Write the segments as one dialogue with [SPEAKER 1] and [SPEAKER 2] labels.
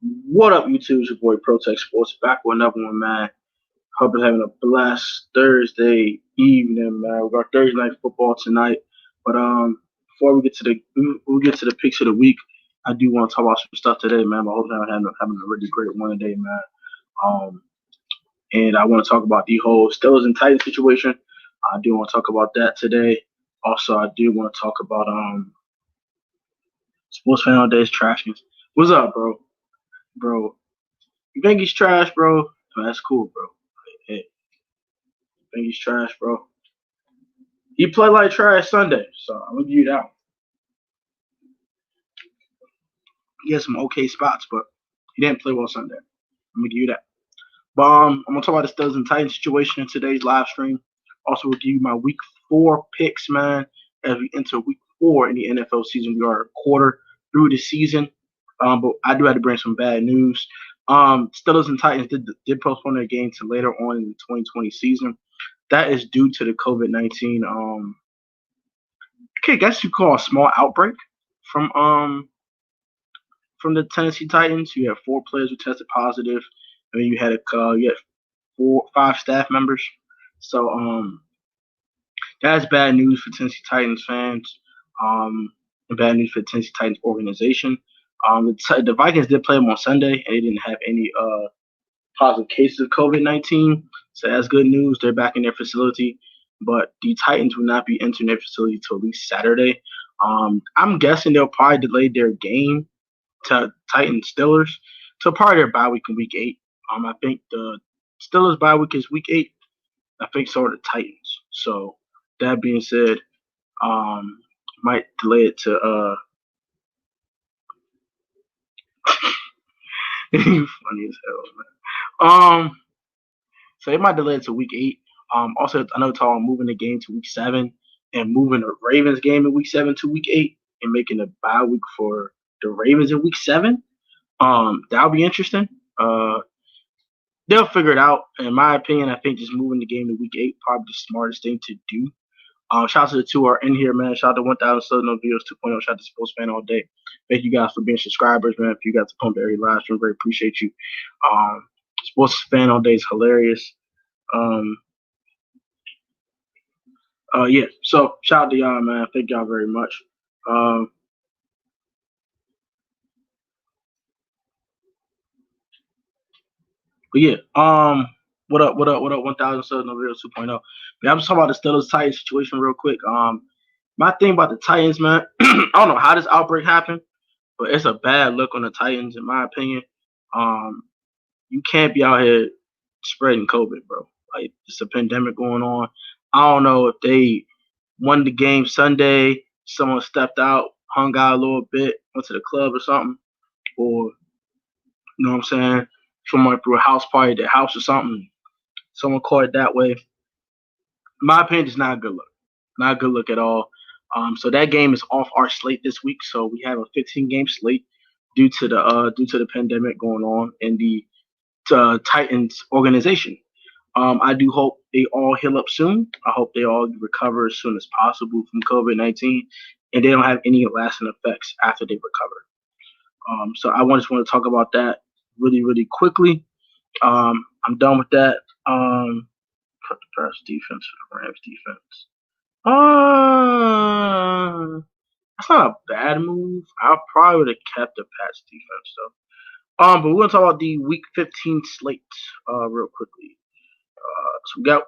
[SPEAKER 1] What up, YouTube? It's your boy Protect Sports back with another one, man. Hope you're having a blessed Thursday evening, man. We got Thursday night football tonight, but before we get to the picks of the week, I do want to talk about some stuff today, man. I hope you're having a really great one today, man. Um, and I want to talk about the whole Steelers and Titans situation. I do want to talk about that today. Also, I do want to talk about Sports Fan All Day's trashing. What's up, bro? You think he's trash, bro? That's cool, bro. Hey, think he's trash, bro. He played like trash Sunday, so I'm gonna give you that one. He had some okay spots, but he didn't play well Sunday. I'm gonna give you that. But I'm gonna talk about the Steelers and Titans situation in today's live stream. Also, we'll give you my week 4 picks, man. As we enter week 4 in the NFL season, we are a quarter through the season. But I do have to bring some bad news. Steelers and Titans did postpone their game to later on in the 2020 season. That is due to the COVID-19. I guess you call a small outbreak from the Tennessee Titans. You had 4 players who tested positive, and then you had 5 staff members. So that's bad news for Tennessee Titans fans. And bad news for the Tennessee Titans organization. The Vikings did play them on Sunday, and they didn't have any positive cases of COVID-19. So that's good news. They're back in their facility, but the Titans will not be entering their facility till at least Saturday. I'm guessing they'll probably delay their game to Titans Steelers till probably their bye week in week 8. I think the Steelers bye week is week 8. I think so are the Titans. So that being said, might delay it to funny as hell, man. So they might delay it to week 8. Also, I know talking moving the game to week 7 and moving the Ravens game in week 7 to week 8 and making a bye week for the Ravens in week 7. That'll be interesting. They'll figure it out. In my opinion, I think just moving the game to week 8 probably the smartest thing to do. Shout out to the 2 who are in here, man. Shout out to 1,000 Southern Videos 2.0. Shout out to Sports Fan All Day. Thank you guys for being subscribers, man. If you got to pump every live stream, very appreciate you. Sports Fan All Day is hilarious. Yeah. So shout out to y'all, man. Thank y'all very much. But yeah, what up, 1,000 Southern Real 2.0. Yeah, I'm just talking about the Steelers Titans situation real quick. My thing about the Titans, man, I don't know how this outbreak happened, but it's a bad look on the Titans, in my opinion. You can't be out here spreading COVID, bro. Like, it's a pandemic going on. I don't know if they won the game Sunday, someone stepped out, hung out a little bit, went to the club or something, or you know what I'm saying? Someone threw a house party at their house or something. Someone caught it that way. In my opinion, it's not a good look. Not a good look at all. So that game is off our slate this week. So we have a 15-game slate due to the pandemic going on in the Titans organization. I do hope they all heal up soon. I hope they all recover as soon as possible from COVID-19, and they don't have any lasting effects after they recover. So I just want to talk about that really, really quickly. I'm done with that. Cut the pass defense for the Rams defense. That's not a bad move. I probably would have kept the pass defense though. But we're gonna talk about the Week 15 slate real quickly. So we got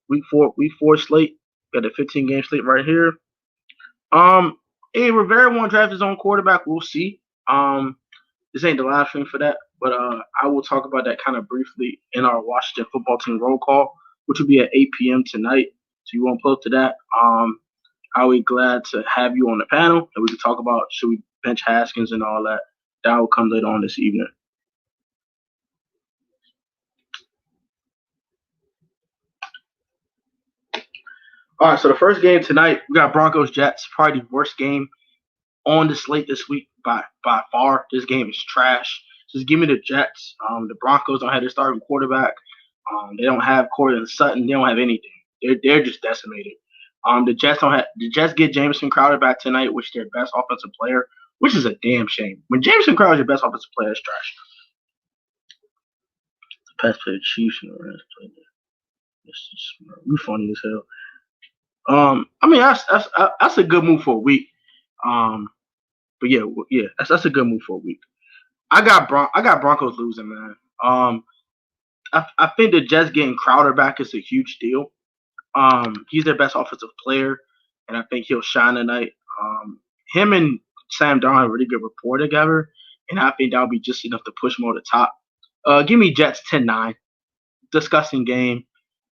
[SPEAKER 1] week 4 slate. Got the 15-game slate right here. Hey, Rivera won't draft his own quarterback. We'll see. This ain't the live stream for that, but I will talk about that kind of briefly in our Washington football team roll call, which will be at 8 p.m. tonight. So you won't post to that. I'll be glad to have you on the panel, and we can talk about should we bench Haskins and all that. That will come later on this evening. All right, so the first game tonight, we got Broncos Jets. Probably the worst game on the slate this week by far. This game is trash. Just give me the Jets. The Broncos don't have their starting quarterback. They don't have Cortland Sutton. They don't have anything. They're just decimated. The Jets get Jamison Crowder back tonight, which is their best offensive player, which is a damn shame. When Jamison Crowder is your best offensive player, it's trash. Pats play the Chiefs and the Rams play the. We funny as hell. I mean that's a good move for a week. Um, but yeah, that's a good move for a week. I got Broncos losing, man. I think the Jets getting Crowder back is a huge deal. He's their best offensive player, and I think he'll shine tonight. Him and Sam Darnold have a really good rapport together, and I think that'll be just enough to push him over the top. Give me Jets 10-9. Disgusting game.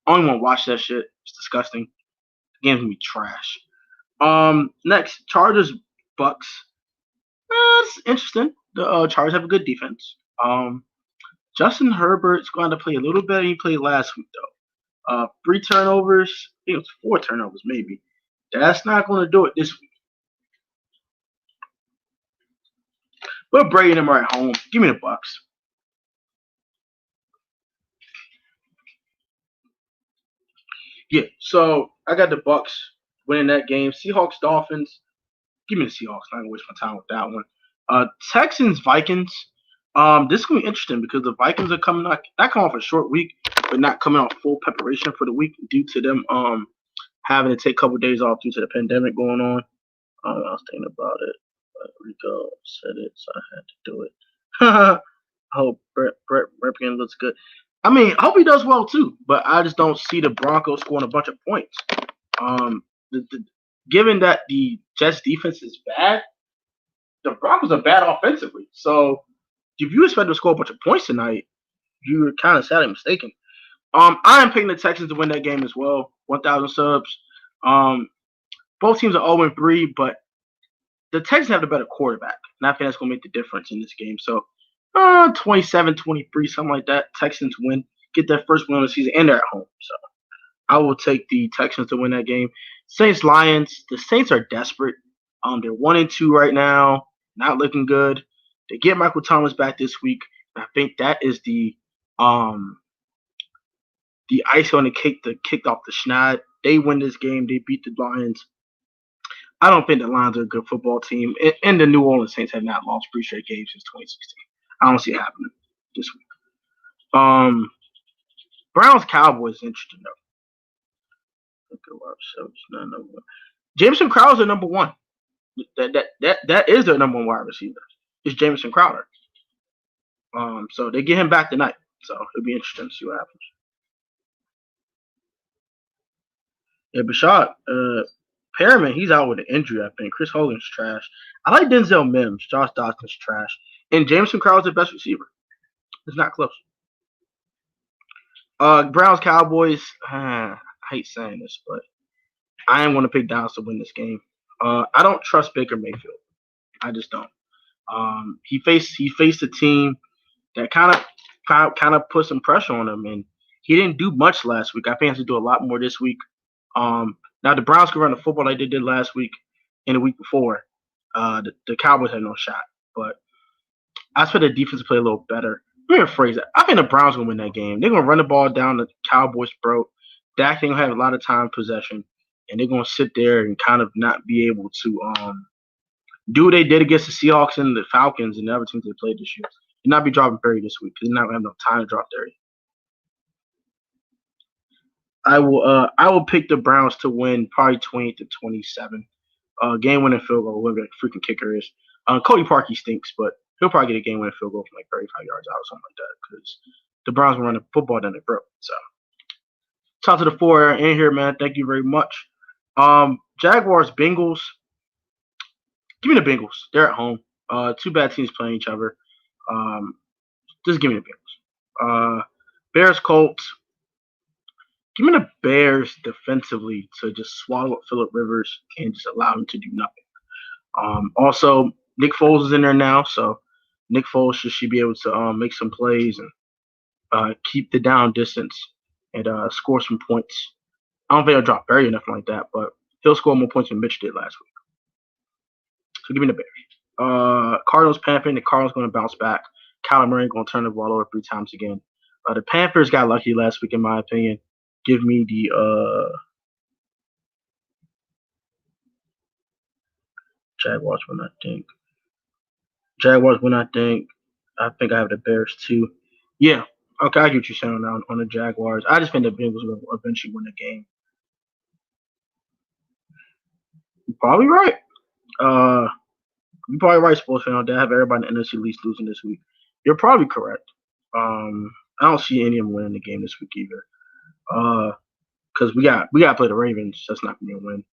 [SPEAKER 1] I don't even want to watch that shit. It's disgusting. The game's gonna be trash. Next, Chargers Bucks. It's interesting. The Chargers have a good defense. Justin Herbert's going to play a little better than he played last week, though. 3 turnovers. I think it was 4 turnovers, maybe. That's not going to do it this week. But Brady and them are at home. Give me the Bucks. Yeah, so I got the Bucks winning that game. Seahawks Dolphins. Give me the Seahawks. I'm not gonna waste my time with that one. Texans Vikings. This is gonna be interesting because the Vikings are coming not coming off a short week, but not coming off full preparation for the week due to them having to take a couple of days off due to the pandemic going on. I was thinking about it. Rico said it, so I had to do it. I hope Brett Ripken looks good. I mean, I hope he does well too, but I just don't see the Broncos scoring a bunch of points. Given that the Jets defense is bad, the Broncos are bad offensively. So if you expect to score a bunch of points tonight, you're kind of sadly mistaken. I am picking the Texans to win that game as well. 1,000 subs. Both teams are 0-3, but the Texans have the better quarterback, and I think that's going to make the difference in this game. So 27-23, something like that. Texans win, get their first win of the season, and they're at home. So I will take the Texans to win that game. Saints Lions. The Saints are desperate. They're 1-2 right now, not looking good. They get Michael Thomas back this week. I think that is the icing on the cake that kicked off the schneid. They win this game. They beat the Lions. I don't think the Lions are a good football team, and the New Orleans Saints have not lost 3 straight games since 2016. I don't see it happening this week. Browns Cowboys is interesting though. Jameson Crowder's their number one. That is their number one wide receiver. It's Jameson Crowder. So they get him back tonight. So it'll be interesting to see what happens. Yeah, Bashad, Perriman, he's out with an injury, I think. Chris Hogan's trash. I like Denzel Mims. Josh Dotson's trash. And Jameson Crowder's the best receiver. It's not close. Browns Cowboys. I hate saying this, but I am going to pick Dallas to win this game. I don't trust Baker Mayfield. I just don't. He faced a team that kind of put some pressure on him, and he didn't do much last week. I think he has to do a lot more this week. Now the Browns can run the football like they did last week and the week before. The Cowboys had no shot, but I expect the defense to play a little better. Let me rephrase that. I think the Browns gonna win that game. They're gonna run the ball down the Cowboys' throat. Dak ain't gonna have a lot of time possession, and they're gonna sit there and kind of not be able to do what they did against the Seahawks and the Falcons and the other teams they played this year. They're not be dropping 30 this week because they're not gonna have no time to drop 30. I will pick the Browns to win probably 20-27. Game winning field goal, whoever the freaking kicker is. Cody Parkey stinks, but he'll probably get a game winning field goal from like 35 yards out or something like that because the Browns will run the football down the throat. So talk to the 4 in here, man. Thank you very much. Jaguars Bengals. Give me the Bengals. They're at home. 2 bad teams playing each other. Just give me the Bengals. Bears Colts. Give me the Bears defensively to just swallow up Phillip Rivers and just allow him to do nothing. Also, Nick Foles is in there now, so Nick Foles should be able to make some plays and keep the down distance and score some points. I don't think he'll drop 30 or nothing like that, but he'll score more points than Mitch did last week. So give me the Bears. Cardinals Panthers. The Cardinals going to bounce back. Kyler Murray going to turn the ball over 3 times again. The Panthers got lucky last week, in my opinion. Give me the Jaguars when I think. I think I have the Bears too. Yeah. Okay, I get what you're saying on the Jaguars. I just think the Bengals will eventually win the game. You're probably right. Uh, you're probably right, sports fan. They have everybody in the NFC East losing this week. You're probably correct. I don't see any of them winning the game this week either. Because we got to play the Ravens. That's not going to win.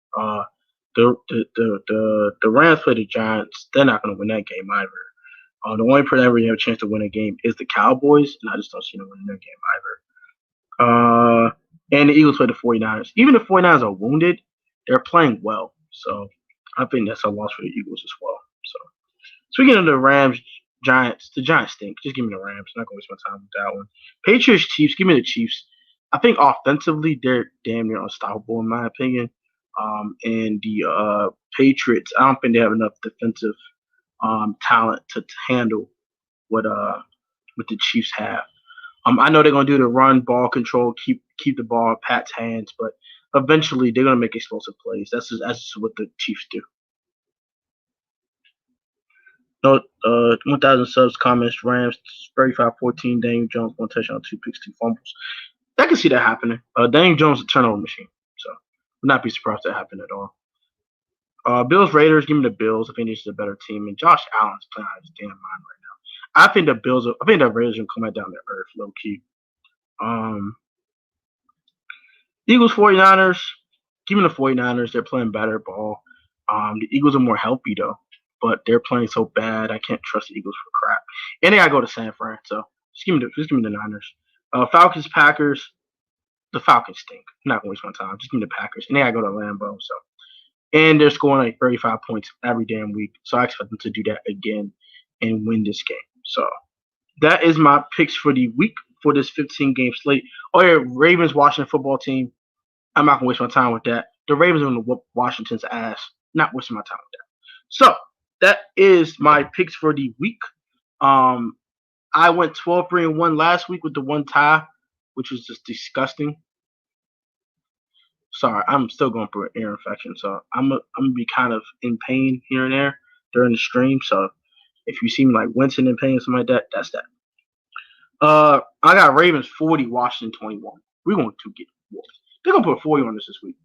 [SPEAKER 1] The Rams play the Giants. They're not going to win that game either. The only person that really have a chance to win a game is the Cowboys, and I just don't see them winning that game either. And the Eagles play the 49ers. Even the 49ers are wounded, they're playing well. So I think that's a loss for the Eagles as well. So speaking of the Rams, Giants, the Giants stink. Just give me the Rams. I'm not going to waste my time with that one. Patriots, Chiefs, give me the Chiefs. I think offensively, they're damn near unstoppable in my opinion. And the Patriots, I don't think they have enough defensive talent to handle what the Chiefs have. I know they're gonna do the run, ball control, keep the ball in Pat's hands, but eventually they're gonna make explosive plays. That's just what the Chiefs do. No, 1,000 subs, comments, Rams, 35-14, Daniel Jones, one touchdown, two picks, two fumbles. I can see that happening. Daniel Jones is a turnover machine, so would not be surprised if that happened at all. Bills, Raiders, give me the Bills. I think this is a better team, and Josh Allen's playing out of his damn mind right now. I think the Raiders are coming down to earth, low key. Um, Eagles, 49ers, give me the 49ers. They're playing better ball. The Eagles are more healthy though, but they're playing so bad. I can't trust the Eagles for crap. And they gotta go to San Fran, so just give me the Niners. Falcons, Packers. The Falcons stink. I'm not gonna waste my time. Just give me the Packers. And they gotta go to Lambeau. So, and they're scoring like 35 points every damn week. So I expect them to do that again and win this game. So that is my picks for the week for this 15 game slate. Oh yeah, Ravens Washington football team. I'm not gonna waste my time with that. The Ravens are gonna whoop Washington's ass. Not wasting my time with that. So that is my picks for the week. Um, I went 12-3-1 last week with the one tie, which was just disgusting. Sorry, I'm still going through an ear infection, so I'm gonna be kind of in pain here and there during the stream. So if you see me like wincing in pain or something like that, that's that. I got Ravens 40, Washington 21. We're going to get whooped. They're gonna put 40 on us this week.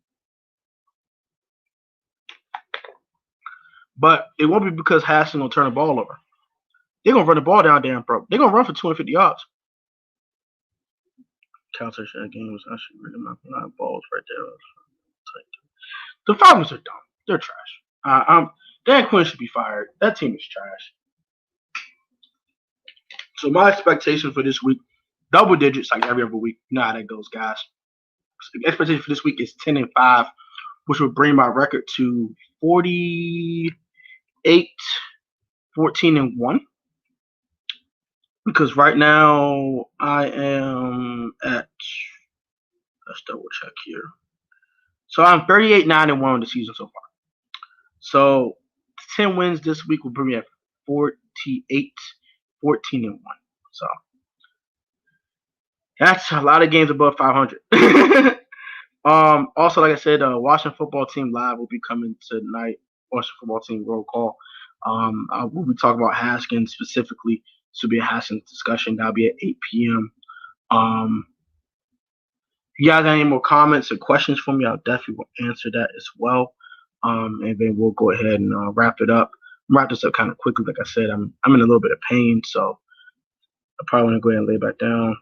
[SPEAKER 1] But it won't be because Haskins will turn the ball over. They're gonna run the ball down damn bro. They're gonna run for 250 yards. Counter shot game was actually really my balls right there. The Falcons are dumb. They're trash. Dan Quinn should be fired. That team is trash. So my expectation for this week, double digits like every other week. You know how that goes, guys. The expectation for this week is 10-5, which would bring my record to 48, 14-1. Because right now I am at, let's double check here. So I'm 38-9-1 on the season so far. So 10 wins this week will bring me at 48, 14-1. So that's a lot of games above 500. Also, like I said, Washington football team live will be coming tonight. Washington football team roll call. We'll be talking about Haskins specifically. This will be a Haskins discussion. That'll be at 8 p.m. If you guys have any more comments or questions for me, I'll definitely will answer that as well. And then we'll go ahead and wrap it up. Wrap this up kind of quickly. Like I said, I'm in a little bit of pain, so I probably want to go ahead and lay back down.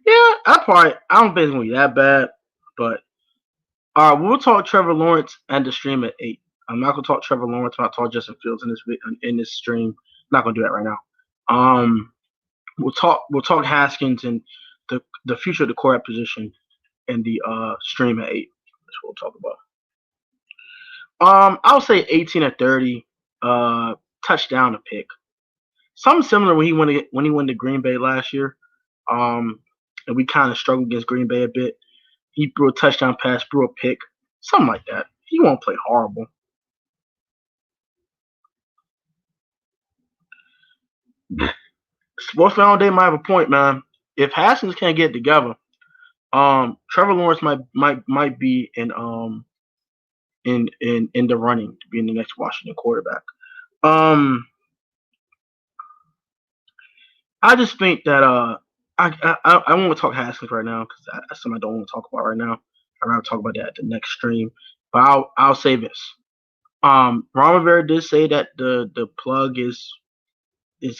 [SPEAKER 1] Yeah, I don't think it's gonna be that bad, but all right, we'll talk Trevor Lawrence and the stream at 8. I'm not gonna talk Trevor Lawrence. I'm not talk Justin Fields in this stream. I'm not gonna do that right now. We'll talk Haskins and the future of the quarterback position in the stream at 8. That's what we'll talk about. I'll say 18-30, touchdown to pick. Something similar when he went to Green Bay last year. And we kind of struggled against Green Bay a bit. He threw a touchdown pass, threw a pick, something like that. He won't play horrible. Sports fan all day might have a point, man. If Haskins can't get it together, Trevor Lawrence might be in the running to be in the next Washington quarterback. I just think that I want to talk Haskins right now because that's something I don't want to talk about right now. I'd rather talk about that at the next stream. But I'll say this. Ron Rivera did say that the plug is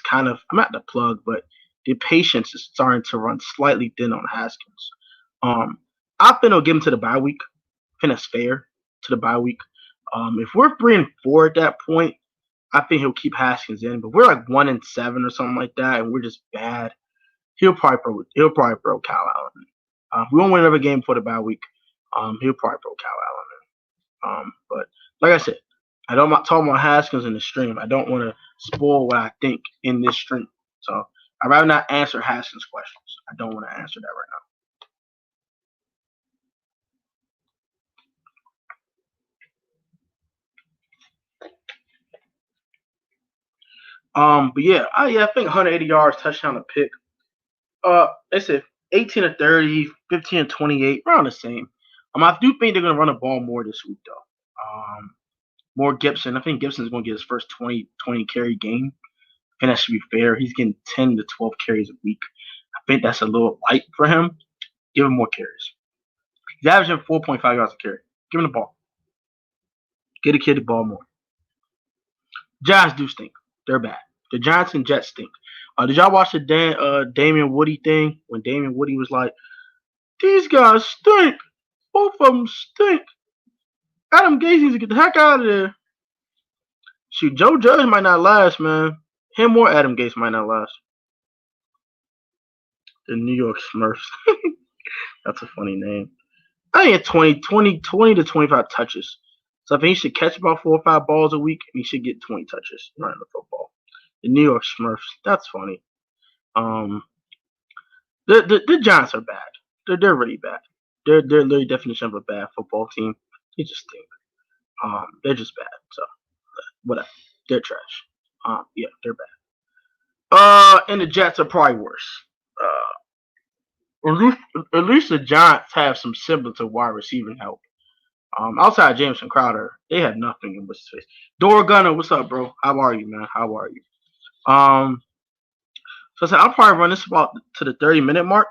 [SPEAKER 1] kind of not the plug, but the patience is starting to run slightly thin on Haskins. Um, I think he'll give him to the bye week. I think that's fair to the bye week. If we're 3-4 at that point, I think he'll keep Haskins in. But we're like 1-7 or something like that, and we're just bad. He'll probably throw Kyle Allen. We won't win another game for the bye week. He'll probably throw Kyle Allen. But like I said, I don't talk about Haskins in the stream. I don't want to spoil what I think in this stream. So I'd rather not answer Haskins questions. I don't want to answer that right now. But yeah, I think 180 yards, touchdown, a pick. They said 18 to 30, 15 to 28, around the same. I do think they're gonna run the ball more this week though. More Gibson. I think Gibson's gonna get his first 20 carry game. And that should be fair. He's getting 10 to 12 carries a week. I think that's a little light for him. Give him more carries. He's averaging 4.5 yards a carry. Give him the ball. Get a kid the ball more. Giants do stink. They're bad. The Giants and Jets stink. Did y'all watch the Damian Woody thing when Damian Woody was like, "These guys stink. Both of them stink. Adam Gase needs to get the heck out of there." Shoot, Joe Judge might not last, man. Him or Adam Gase might not last. The New York Smurfs. That's a funny name. I think 20 to 25 touches. So I think he should catch about 4 or 5 balls a week, and he should get 20 touches running the football. The New York Smurfs. That's funny. Um, the Giants are bad. They're really bad. They're literally definition of a bad football team. They just stink. They're just bad. So whatever. They're trash. Yeah, they're bad. And the Jets are probably worse. At least, at least the Giants have some semblance of wide receiving help. Outside Jameson Crowder, they had nothing in what's his face. Dora Gunner, what's up, bro? How are you, man? How are you? So I said I'll probably run this about to the 30-minute mark.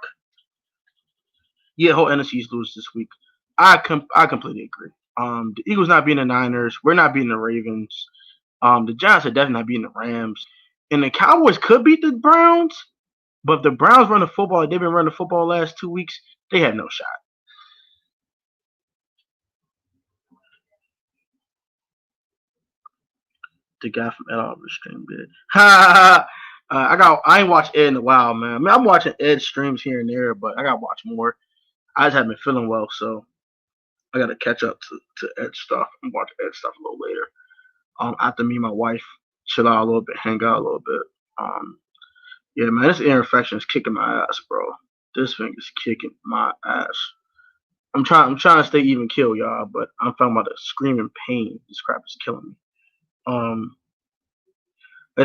[SPEAKER 1] Yeah, whole NFC's lose this week. I completely agree. The Eagles not beating the Niners. We're not beating the Ravens. The Giants are definitely not beating the Rams. And the Cowboys could beat the Browns, but if the Browns run the football, they've been running the football the last 2 weeks, they have no shot. The guy from Ed Oliver stream did. I ain't watched Ed in a while, man. I mean, I'm watching Ed streams here and there, but I gotta watch more. I just haven't been feeling well, so I gotta catch up to Ed stuff and watch Ed stuff a little later. After me and my wife chill out a little bit, hang out a little bit. Yeah, man, this ear infection is kicking my ass, bro. This thing is kicking my ass. I'm trying to stay even kill, y'all, but I'm talking about the screaming pain. This crap is killing me.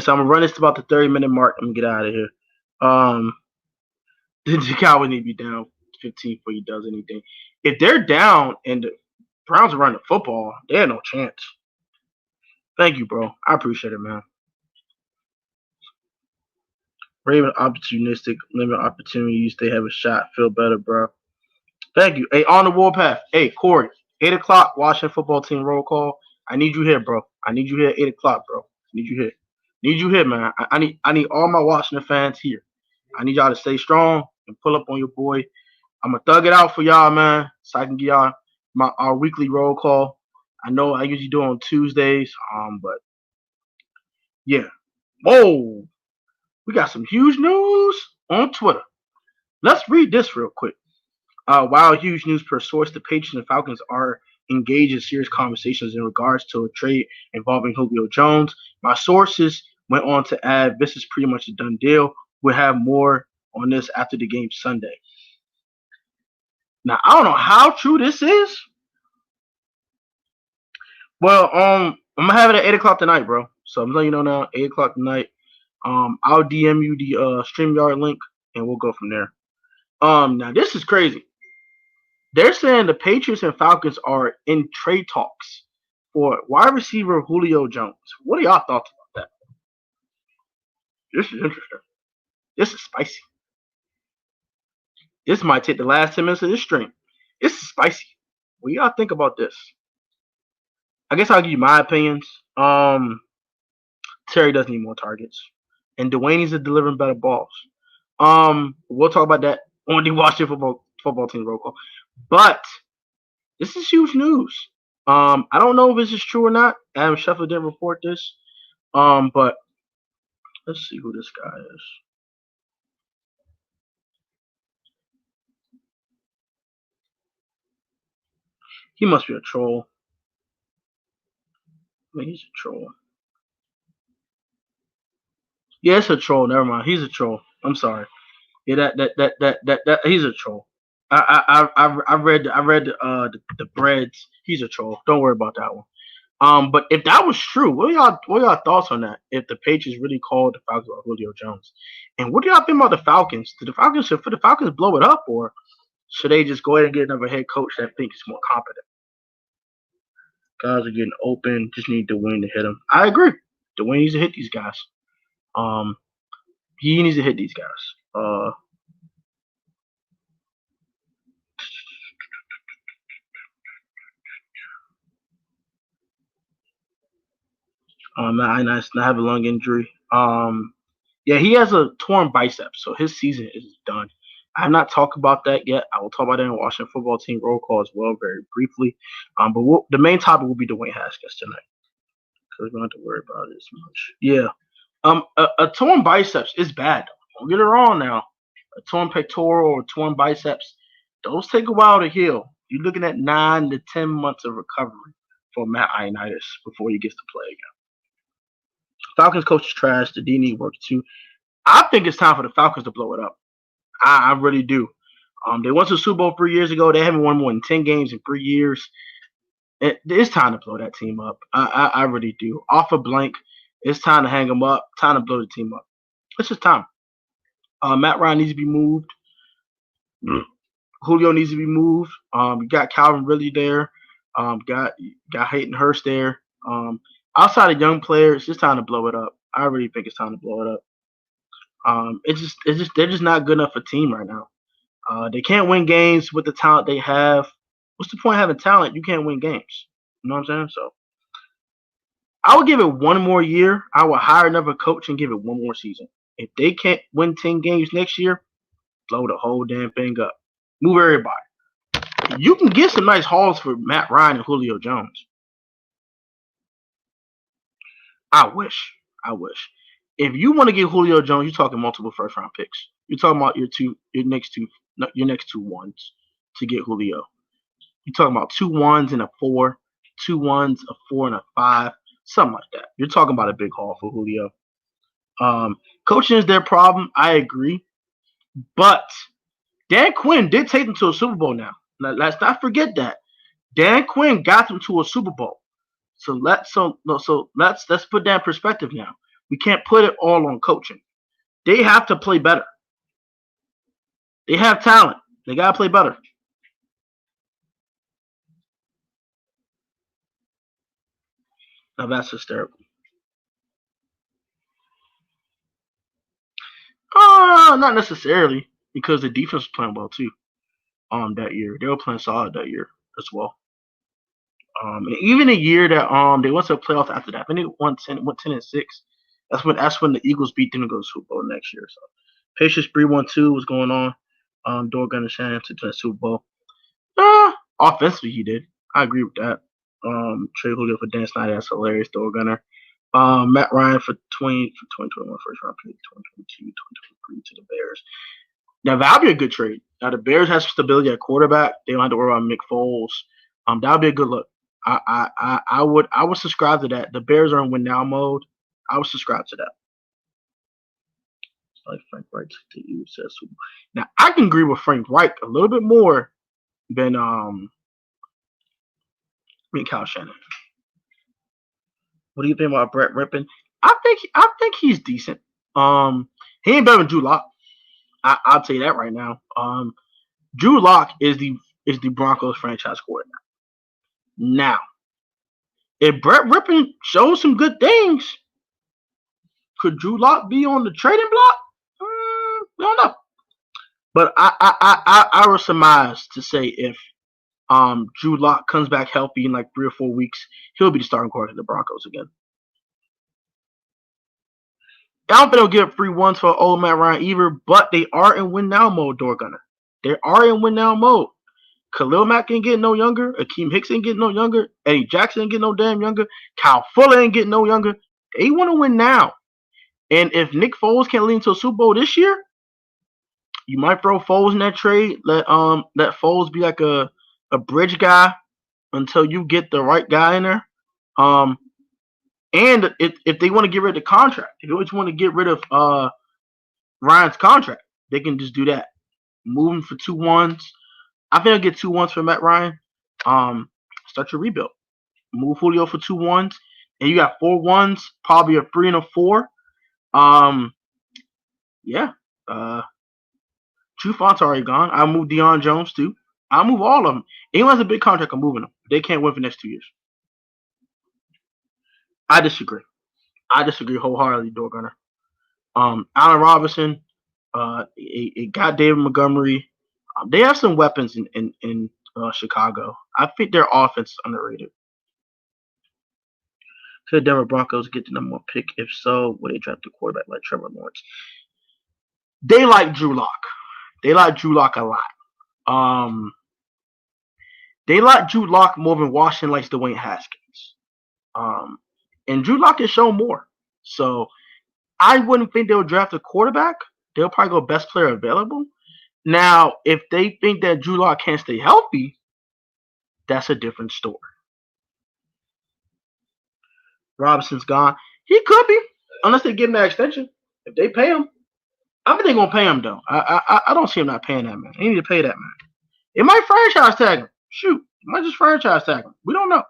[SPEAKER 1] So I'm gonna run this to about the 30-minute mark. I'm gonna get out of here. The Cowboys need to be down 15 before he does anything. If they're down and the Browns are running the football, they have no chance. Thank you, bro. I appreciate it, man. Raven opportunistic, limit opportunities. They have a shot. Feel better, bro. Thank you. Hey, on the warpath. Hey, Corey. 8 o'clock. Washington football team roll call. I need you here, bro. I need you here at 8 o'clock, bro. I need you here. Need you here, man. I need all my Washington fans here. I need y'all to stay strong and pull up on your boy. I'm gonna thug it out for y'all, man, so I can get y'all our weekly roll call. I know I usually do it on Tuesdays, but yeah. Whoa, we got some huge news on Twitter. Let's read this real quick. While huge news per source, the Patriots and Falcons are engaged in serious conversations in regards to a trade involving Julio Jones. My sources went on to add, this is pretty much a done deal. We'll have more on this after the game Sunday. Now, I don't know how true this is. Well, I'm gonna have it at 8 o'clock tonight, bro. So I'm letting you know now, 8 o'clock tonight. I'll DM you the StreamYard link, and we'll go from there. Now this is crazy. They're saying the Patriots and Falcons are in trade talks for wide receiver Julio Jones. What are y'all thoughts about that? This is interesting. This is spicy. This might take the last 10 minutes of this stream. This is spicy. What do y'all think about this? I guess I'll give you my opinions. Terry does need more targets, and Dwayne needs to deliver better balls. We'll talk about that on the Washington football team roll call. But this is huge news. I don't know if this is true or not. Adam Schefter didn't report this. But let's see who this guy is. He must be a troll. I mean, he's a troll. Yeah, it's a troll. Never mind. He's a troll. I'm sorry. Yeah, that he's a troll. I read the breads. He's a troll. Don't worry about that one. But if that was true, what are y'all thoughts on that? If the Patriots really called the Falcons about Julio Jones, and what do y'all think about the Falcons? Should the Falcons blow it up, or should they just go ahead and get another head coach that thinks more competent? Guys are getting open. Just need Dwayne to hit him. I agree. Dwayne needs to hit these guys. He needs to hit these guys. Not have a lung injury. Yeah, he has a torn bicep, so his season is done. I have not talked about that yet. I will talk about that in Washington football team roll call as well, very briefly. But the main topic will be Dwayne Haskins tonight, because we don't have to worry about it as much. Yeah, a torn biceps is bad. Don't get it wrong now. A torn pectoral or torn biceps, those take a while to heal. You're looking at 9 to 10 months of recovery for Matt Ioannidis before he gets to play again. Falcons coach is trash. The D need work too. I think it's time for the Falcons to blow it up. I really do. They went to the Super Bowl 3 years ago. They haven't won more than 10 games in 3 years. It's time to blow that team up. I really do. Off a blank, it's time to hang them up. Time to blow the team up. It's just time. Matt Ryan needs to be moved. Julio needs to be moved. You got Calvin Ridley there. Got Hayden Hurst there. Outside of young players, it's time to blow it up. I really think it's time to blow it up. They're just not good enough a team right now. They can't win games with the talent they have. What's the point of having talent? You can't win games. You know what I'm saying? So I would give it one more year. I would hire another coach and give it one more season. If they can't win 10 games next year, blow the whole damn thing up. Move everybody. You can get some nice hauls for Matt Ryan and Julio Jones. I wish. If you want to get Julio Jones, you're talking multiple first round picks. You're talking about your next two ones to get Julio. You're talking about 2 1s and a 4, 2 1s, a 4 and a 5, something like that. You're talking about a big haul for Julio. Coaching is their problem. I agree, but Dan Quinn did take them to a Super Bowl. Now let's not forget that Dan Quinn got them to a Super Bowl. So let's put that in perspective now. We can't put it all on coaching. They have to play better. They have talent. They gotta play better. Now that's hysterical. Not necessarily, because the defense was playing well too. That year they were playing solid that year as well. And even a year that they went to the playoffs after that, I think they went 10-6. That's when the Eagles beat them to go to the Super Bowl next year. So Patriots 3-1-2 was going on. Door Gunner Shannon to the Super Bowl. Offensively he did. I agree with that. Trade Julio for Dan Snyder, that's hilarious. Door Gunner. Matt Ryan for 2021 first round pick, 2022, 2023 to the Bears. Now that'll be a good trade. Now the Bears have stability at quarterback. They don't have to worry about Mick Foles. That'll be a good look. I would subscribe to that. The Bears are in win now mode. I would subscribe to that. Like Frank Reich to you says. Now I can agree with Frank Reich a little bit more than Kyle Shanahan. What do you think about Brett Rippon? I think he's decent. He ain't better than Drew Lock. I'll tell you that right now. Drew Lock is the Broncos franchise quarterback. Now, if Brett Rippon shows some good things, could Drew Lock be on the trading block? We don't know. But I would surmise to say if Drew Lock comes back healthy in like 3 or 4 weeks, he'll be the starting quarterback of the Broncos again. I don't think they'll give up 3-1 for old Matt Ryan either, but they are in win now mode, Door Gunner. They are in win now mode. Khalil Mack ain't getting no younger. Akeem Hicks ain't getting no younger. Eddie Jackson ain't getting no damn younger. Kyle Fuller ain't getting no younger. They want to win now. And if Nick Foles can't lead to a Super Bowl this year, you might throw Foles in that trade. Let Foles be like a bridge guy until you get the right guy in there. And if they want to get rid of the contract, if they just want to get rid of Ryan's contract, they can just do that. Move him for 2 ones. I think I'll get 2 ones for Matt Ryan. Start your rebuild. Move Julio for 2 ones, and you got 4 ones, probably a 3 and a 4. Yeah. Trufant's already gone. I'll move Deion Jones too. I'll move all of them. Anyone has a big contract, I'm moving them. They can't win for the next 2 years. I disagree. I disagree wholeheartedly, Door Gunner. Allen Robinson, it got David Montgomery. They have some weapons in Chicago. I think their offense is underrated. Could the Denver Broncos get the number 1 pick? If so, would they draft a quarterback like Trevor Lawrence? They like Drew Lock. They like Drew Lock a lot. They like Drew Lock more than Washington likes Dwayne Haskins. And Drew Lock has shown more. So I wouldn't think they'll draft a quarterback. They'll probably go best player available. Now, if they think that Drew Lock can't stay healthy, that's a different story. Robinson's gone. He could be, unless they give him that extension. If they pay him, I think they're gonna pay him though. I don't see him not paying that man. They need to pay that man. It might franchise tag him. Shoot, it might just franchise tag him. We don't know.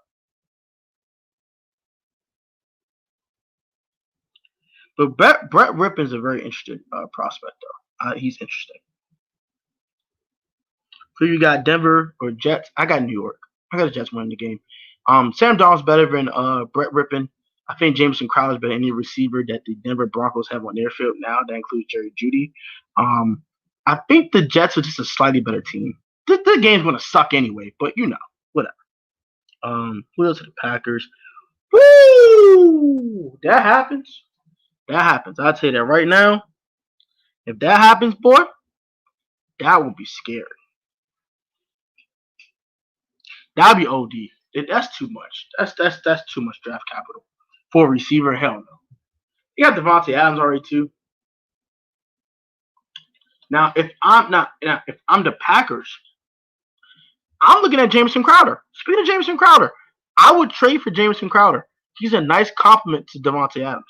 [SPEAKER 1] But Brett Rippon's a very interesting prospect though. He's interesting. So you got Denver or Jets? I got New York. I got the Jets winning the game. Sam Darnold's better than Brett Rippon. I think Jameson Crowder is better than any receiver that the Denver Broncos have on their field now. That includes Jerry Jeudy. I think the Jets are just a slightly better team. The game's going to suck anyway, but you know, whatever. Who else are the Packers? Woo! That happens. That happens. I'll tell you that right now. If that happens, boy, that would be scary. That'd be OD. That's too much. That's too much draft capital for a receiver. Hell no. You got Davante Adams already too. Now, if I'm the Packers, I'm looking at Jameson Crowder. Speaking of Jameson Crowder, I would trade for Jameson Crowder. He's a nice compliment to Davante Adams.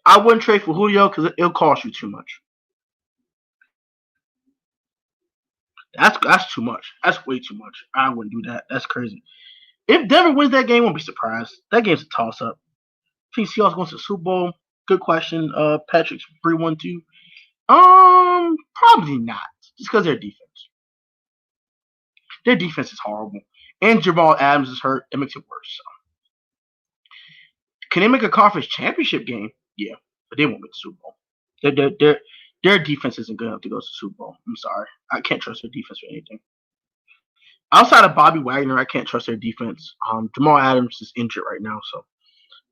[SPEAKER 1] I wouldn't trade for Julio because it'll cost you too much. That's too much. That's way too much. I wouldn't do that. That's crazy. If Denver wins that game, I won't be surprised. That game's a toss-up. I think Seahawks going to the Super Bowl. Good question. Patrick's 312. Probably not. Just because their defense. Their defense is horrible. And Jamal Adams is hurt. It makes it worse. So. Can they make a conference championship game? Yeah. But they won't make the Super Bowl. Their defense isn't good enough to go to the Super Bowl. I'm sorry. I can't trust their defense for anything. Outside of Bobby Wagner, I can't trust their defense. Jamal Adams is injured right now, so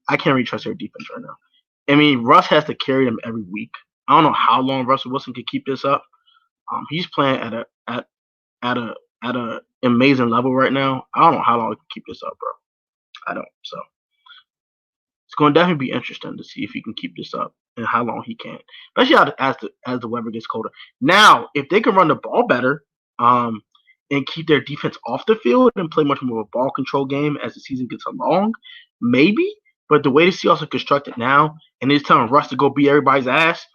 [SPEAKER 1] I can't really trust their defense right now. I mean, Russ has to carry them every week. I don't know how long Russell Wilson can keep this up. He's playing at a amazing level right now. I don't know how long he can keep this up, bro. I don't. So it's going to definitely be interesting to see if he can keep this up and how long he can, especially as the weather gets colder. Now, if they can run the ball better, and keep their defense off the field and play much more of a ball control game as the season gets along, maybe. But the way the Seahawks are constructed now, and they're telling Russ to go beat everybody's ass,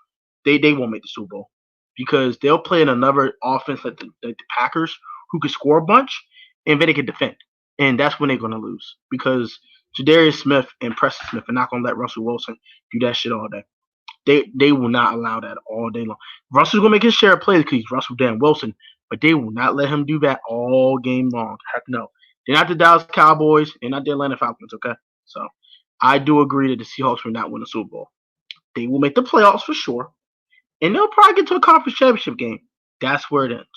[SPEAKER 1] they won't make the Super Bowl because they'll play in another offense like the Packers who can score a bunch and then they can defend, and that's when they're going to lose because Jadarius Smith and Preston Smith are not going to let Russell Wilson do that shit all day. They will not allow that all day long. Russell's going to make his share of plays because he's Russell Dan Wilson. But they will not let him do that all game long. Heck no. They're not the Dallas Cowboys. They're not the Atlanta Falcons, okay? So I do agree that the Seahawks will not win the Super Bowl. They will make the playoffs for sure. And they'll probably get to a conference championship game. That's where it ends.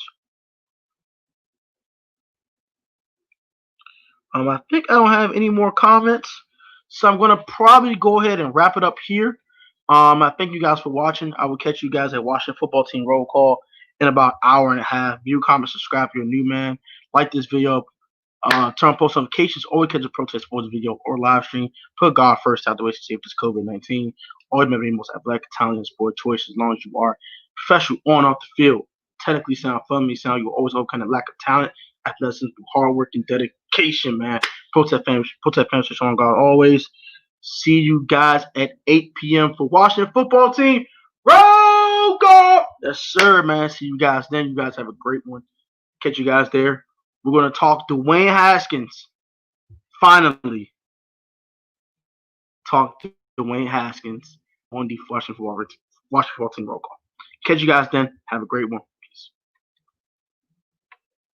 [SPEAKER 1] I think I don't have any more comments. So I'm going to probably go ahead and wrap it up here. I thank you guys for watching. I will catch you guys at Washington Football Team Roll Call in about an hour and a half. View, comment, subscribe if you're a new man. Like this video. Turn on post notifications. Always catch a protest sports video or live stream. Put God first out the way to save this COVID-19. Always remember the most athletic, Italian sport choice as long as you are professional on off the field. Technically sound, fundamentally sound. You always have kind of lack of talent, athleticism, hard work, and dedication, man. Protest fans, on God always. See you guys at 8 p.m. for Washington Football Team. Roll God! Yes, sir, man. See you guys then. You guys have a great one. Catch you guys there. We're going to talk Dwayne Haskins. Finally, talk to Dwayne Haskins on the Washington Football Team Roll Call. Catch you guys then. Have a great one.